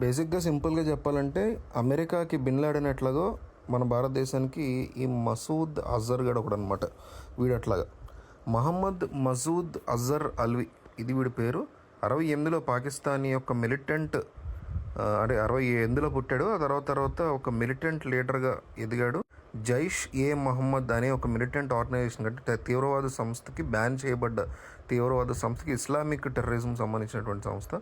బేసిక్గా సింపుల్గా చెప్పాలంటే అమెరికాకి బిన్ లాడెన్ ఎట్లాగో మన భారతదేశానికి ఈ మసూద్ అజర్ గడు ఒకడు అనమాట. వీడు అట్లాగా మహమ్మద్ మసూద్ అజర్ అల్వి, ఇది వీడి పేరు. 68లో పాకిస్తానీ యొక్క మిలిటెంట్, అంటే 68లో పుట్టాడు. ఆ తర్వాత ఒక మిలిటెంట్ లీడర్గా ఎదిగాడు. జైష్ ఏ మహమ్మద్ అనే ఒక మిలిటెంట్ ఆర్గనైజేషన్, అంటే తీవ్రవాద సంస్థకి, బ్యాన్ చేయబడ్డ తీవ్రవాద సంస్థకి, ఇస్లామిక్ టెర్రరిజం సంబంధించినటువంటి సంస్థ,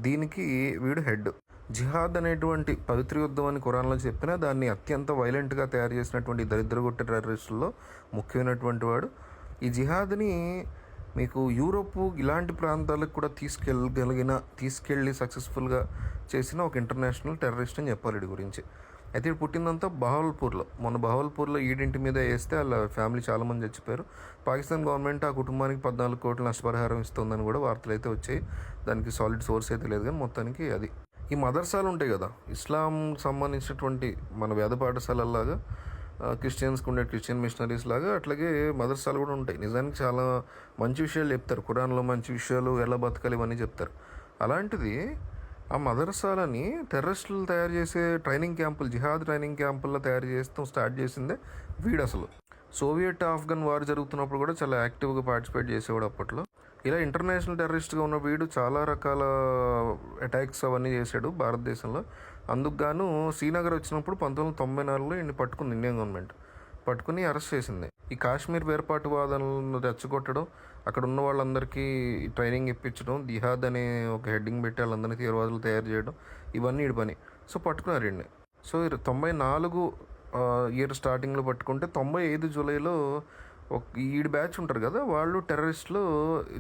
దీనికి వీడు హెడ్. జిహాద్ అనేటువంటి పవిత్ర యుద్ధం అని ఖురాన్లో చెప్పినా దాన్ని అత్యంత వైలెంట్గా తయారు చేసినటువంటి దరిద్రగొట్ట టెర్రరిస్టుల్లో ముఖ్యమైనటువంటి వాడు. ఈ జిహాద్ని మీకు యూరోపు ఇలాంటి ప్రాంతాలకు కూడా తీసుకెళ్ళి సక్సెస్ఫుల్గా చేసిన ఒక ఇంటర్నేషనల్ టెర్రరిస్ట్ అని చెప్పాలి వీడి గురించి. అయితే ఇది పుట్టిందంతా బహవల్పూర్లో. మొన్న బహవల్పూర్లో ఈడింటి మీద వేస్తే వాళ్ళ ఫ్యామిలీ చాలామంది చచ్చిపోయారు. పాకిస్తాన్ గవర్నమెంట్ ఆ కుటుంబానికి 14 కోట్ల నష్టపరిహారం ఇస్తుందని కూడా వార్తలు అయితే వచ్చాయి. దానికి సాలిడ్ సోర్స్ అయితే లేదు, కానీ మొత్తానికి అది. ఈ మదర్సాలు ఉంటాయి కదా, ఇస్లాం సంబంధించినటువంటి మన వేద పాఠశాలలాగా క్రిస్టియన్స్కి ఉండే క్రిస్టియన్ మిషనరీస్ లాగా అట్లాగే మదర్సాలు కూడా ఉంటాయి. నిజానికి చాలా మంచి విషయాలు చెప్తారు, ఖురాన్లో మంచి విషయాలు, ఎలా బతకాలి ఇవన్నీ చెప్తారు. అలాంటిది ఆ మదర్సాలని టెర్రరిస్టులు తయారు చేసే ట్రైనింగ్ క్యాంపులు, జిహాద్ ట్రైనింగ్ క్యాంపుల్లో తయారు చేస్తాం స్టార్ట్ చేసిందే వీడు. అసలు సోవియట్ ఆఫ్ఘన్ వార్ జరుగుతున్నప్పుడు కూడా చాలా యాక్టివ్గా పార్టిసిపేట్ చేసేవాడు అప్పట్లో. ఇలా ఇంటర్నేషనల్ టెర్రరిస్ట్గా ఉన్న వీడు చాలా రకాల అటాక్స్ అవన్నీ చేశాడు భారతదేశంలో. అందుకు గాను శ్రీనగర్ వచ్చినప్పుడు 1994లో ఈయన్ని పట్టుకుంది ఇండియన్ గవర్నమెంట్. పట్టుకుని అరెస్ట్ చేసింది. ఈ కాశ్మీర్ వేర్పాటువాదాలను రెచ్చగొట్టడం, అక్కడ ఉన్న వాళ్ళందరికీ ట్రైనింగ్ ఇప్పించడం, జిహాద్ అనే ఒక హెడ్డింగ్ పెట్టి వాళ్ళందరినీ తీవ్రవాదులు తయారు చేయడం, ఇవన్నీ ఈడి పని. సో పట్టుకున్నారు ఈయన్ని. సో 94 ఇయర్ స్టార్టింగ్లో పట్టుకుంటే 95 జూలైలో ఒక ఈడి బ్యాచ్ ఉంటారు కదా, వాళ్ళు టెర్రరిస్టులు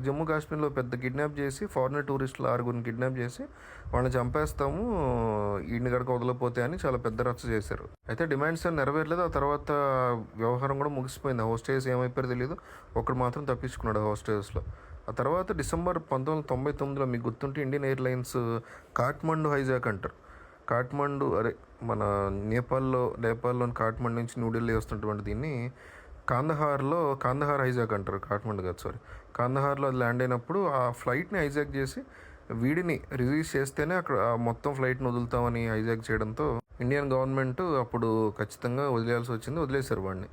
జమ్మూ కాశ్మీర్లో పెద్ద కిడ్నాప్ చేసి, ఫారినర్ టూరిస్టులు 6 కిడ్నాప్ చేసి వాళ్ళని చంపేస్తాము ఈయన్ని గడక వదలపోతే అని చాలా పెద్ద రచ్చ చేశారు. అయితే డిమాండ్స్ ఏం నెరవేరలేదు. ఆ తర్వాత వ్యవహారం కూడా ముగిసిపోయింది. హోస్టేజ్ ఏమైపోయారో తెలియదు, ఒకడు మాత్రం తప్పించుకున్నాడు హోస్టేజ్లో. ఆ తర్వాత డిసెంబర్ 1999లో మీకు గుర్తుంటే ఇండియన్ ఎయిర్లైన్స్ కాఠ్మండు హైజాక్ అంటారు. కాఠ్మండు మన నేపాల్లోని కాఠ్మండు నుంచి న్యూఢిల్లీ వస్తున్నటువంటి దీన్ని కాందహార్ హైజాక్ అంటారు, కాఠ్మండు కాదు సారీ. కాందహార్లో అది ల్యాండ్ అయినప్పుడు ఆ ఫ్లైట్ని హైజాక్ చేసి వీడిని రిలీజ్ చేస్తేనే అక్కడ మొత్తం ఫ్లైట్ని వదులుతామని హైజాక్ చేయడంతో ఇండియన్ గవర్నమెంట్ అప్పుడు ఖచ్చితంగా వదిలేయాల్సి వచ్చింది. వదిలేశారు వాడిని.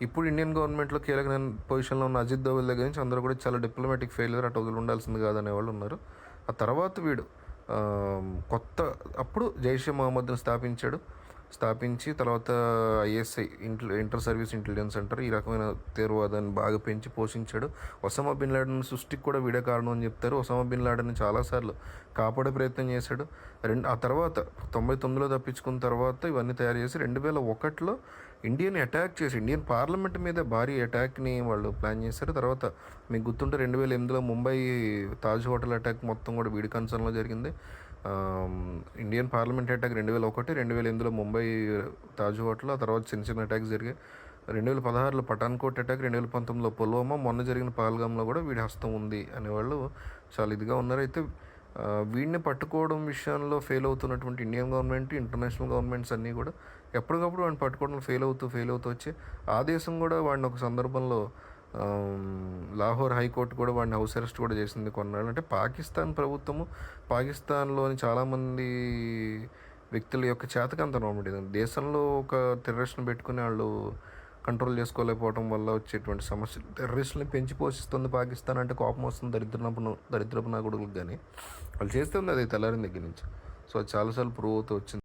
ఇప్పుడు ఇండియన్ గవర్నమెంట్లో కీలక పొజిషన్లో ఉన్న అజిత్ దోవల్ దగ్గర నుంచి అందరూ కూడా చాలా డిప్లొమాటిక్ ఫెయిల్యూర్, అటు వదిలి ఉండాల్సింది కాదనే వాళ్ళు ఉన్నారు. ఆ తర్వాత వీడు అప్పుడు జైషే మహమ్మద్ని స్థాపించి తర్వాత ISI inter service intelligence centre, ఈ రకమైన తీవ్రవాదాన్ని బాగా పెంచి పోషించాడు. ఒసామా బిన్ లాడెన్ సృష్టికి కూడా వీడే కారణం అని చెప్తారు. ఒసామా బిన్ లాడెన్ చాలాసార్లు కాపాడే ప్రయత్నం చేశాడు. ఆ తర్వాత 99లో తప్పించుకున్న తర్వాత ఇవన్నీ తయారు చేసి 2001లో ఇండియన్ పార్లమెంట్ మీద భారీ అటాక్ని వాళ్ళు ప్లాన్ చేశారు. తర్వాత మీకు గుర్తుంటే 2008లో ముంబై తాజ్ హోటల్ అటాక్ మొత్తం కూడా వీడి కన్సర్న్లో జరిగింది. ఇండియన్ పార్లమెంట్ అటాక్ 2001, 2008లో ముంబై తాజ్ హోటల్, ఆ తర్వాత చిన్న అటాక్స్ జరిగాయి. 2016లో పఠాన్కోట్ అటాక్, 2019లో పుల్వామా, మొన్న జరిగిన పహల్గామ్లో కూడా వీడి హస్తం ఉంది అనేవాళ్ళు చాలా ఇదిగా ఉన్నారు. అయితే వీడిని పట్టుకోవడం విషయంలో ఫెయిల్ అవుతున్నటువంటి ఇండియన్ గవర్నమెంట్, ఇంటర్నేషనల్ గవర్నమెంట్స్ అన్నీ కూడా ఎప్పటికప్పుడు వాడిని పట్టుకోవడం ఫెయిల్ అవుతూ వచ్చి ఆ దేశం కూడా వాడిని ఒక సందర్భంలో లాహోర్ హైకోర్టు కూడా వాడిని హౌస్ అరెస్ట్ కూడా చేసింది కొన్నాళ్ళు. అంటే పాకిస్తాన్ ప్రభుత్వము, పాకిస్తాన్లోని చాలామంది వ్యక్తుల యొక్క చేతకంతనం అన్నమాట. దేశంలో ఒక టెర్రరిస్ట్ని పెట్టుకుని వాళ్ళు కంట్రోల్ చేసుకోలేకపోవడం వల్ల వచ్చేటువంటి సమస్యలు, టెర్రరిస్టులను పెంచి పోషిస్తుంది పాకిస్తాన్. అంటే కోపం వస్తుంది దరిద్రపు నా కొడుకులకు, కానీ వాళ్ళు చేస్తుంది అది తెల్లారిన దగ్గర నుంచి. సో అది చాలాసార్లు ప్రూవ్ అవుతూ వచ్చింది.